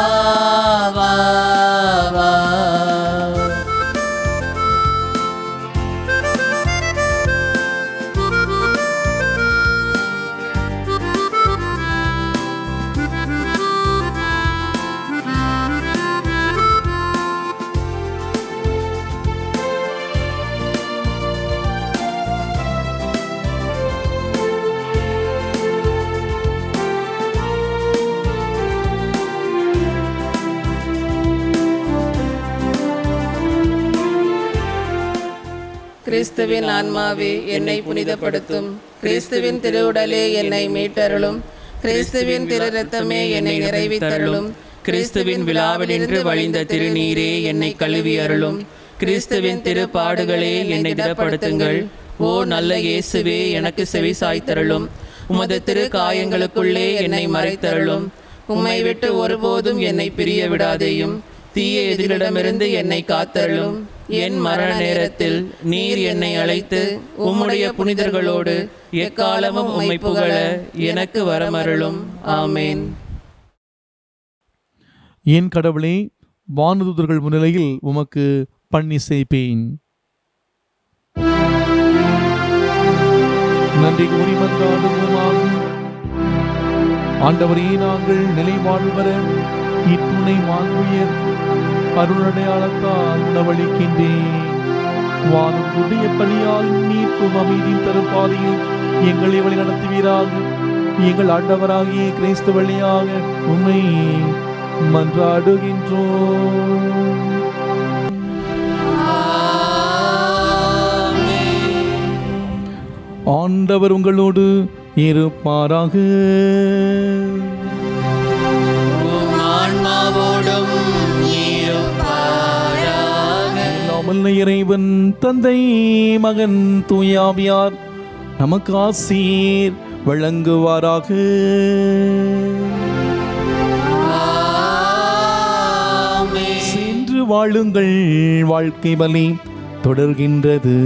S1: கிறிஸ்துவின் ஆன்மாவே என்னை புனிதப்படுத்தும். கிறிஸ்துவின் திருவுடலே என்னை மீட்டருளும். கிறிஸ்துவின் திரு இரத்தமே என்னை நிறைவித்தருளும். கிறிஸ்துவின் விழாவினின்று வழிந்த திருநீரே என்னை கழுவி அருளும். கிறிஸ்துவின் திருப்பாடுகளே என்னை திடப்படுத்துங்கள். ஓ நல்ல இயேசுவே, எனக்கு செவி சாய்த்தருளும். உமது திரு காயங்களுக்குள்ளே என்னை மறைத்தருளும். உம்மை விட்டு ஒருபோதும் என்னை பிரிய விடாதேயும். தீய எதிரிடமிருந்து என்னை காத்தருளும். என் மரண நேரத்தில் நீர் என்னை அழைத்து உம்முடைய புனிதர்களோடு எக்காலமும் உம்மை புகழ எனக்கு வரமருளும். ஆமேன்.
S5: என் கடவுளே, வானதூதர்கள் முன்னிலையில் உமக்கு பன்னிசைப்பேன். நன்றி கூறி மன்றாடுவோமாக. ஆண்டவரே, நாங்கள் நிலை வாழ்வர இத்துணை வாங்குயர் அருளடையாளத்தால் உணவளிக்கின்றேன். வானத்துடைய பணியால் மீட்பும் அமைதி தரும் பாதையில் எங்களை வழி நடத்துவீராக. எங்கள் ஆண்டவராகிய கிறிஸ்து வழியாக உம்மை மன்றாடுகின்றோம். ஆண்டவர் உங்களோடு இருப்பாராக. இறைவன் தந்தை, மகன், தூயாவியார் நமக்கு ஆசீர் வழங்குவாராக. சென்று வாழுங்கள், வாழ்க்கை பலி தொடர்கின்றது.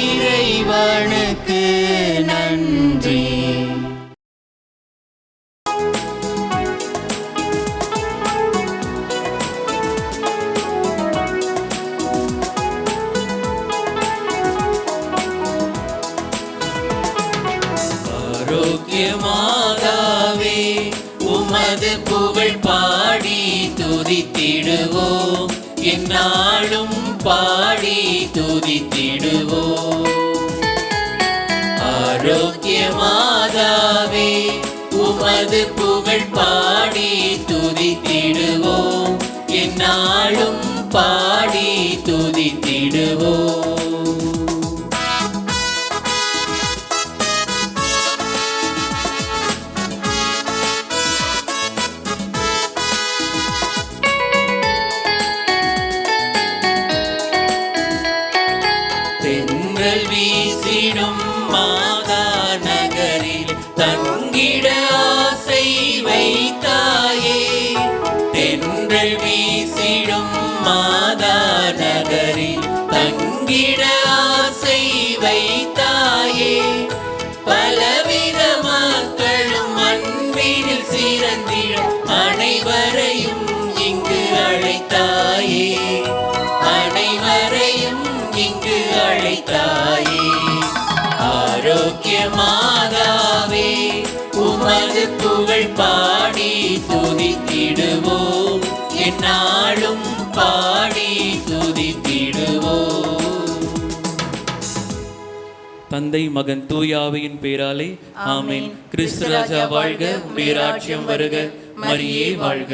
S1: இறைவனுக்கு நன்றி. ஆரோக்கியமாதாவே, உமது புகழ் பாடி துதித்திடுவோம். எந்நாளும் பாடி துதித்திடுவோம். ஆரோக்கியமாதாவே, உமது புகழ் பாடி துதித்திடுவோம். எந்நாளும் பாடி துதித்திடுவோம். தென்றல் வீசிடும் மாதா நகரில் தங்கிட ஆசை வைத்தாயே. தென்றல் வீசிடும் மாதா நகரில் தங்கிட ஆசை வைத்தாயே. பலவித மக்களும் அன்பினில் சிறந்திட அனைவரையும் இங்கு அழைத்தாயே. அனைவரையும் இங்கு அழைத்தாயே. ஆரோக்கியமாதாவே, உமது புகழ் பாடி துதித்திடுவோம். எந்நாளும் பாடி துதித்திடுவோம்.
S6: தந்தை, மகன், தூயாவியின் பேராலே ஆமென். கிறிஸ்து ராஜா வாழ்க. உம்முடைய ராஜ்யம் வருக. மரியே வாழ்க.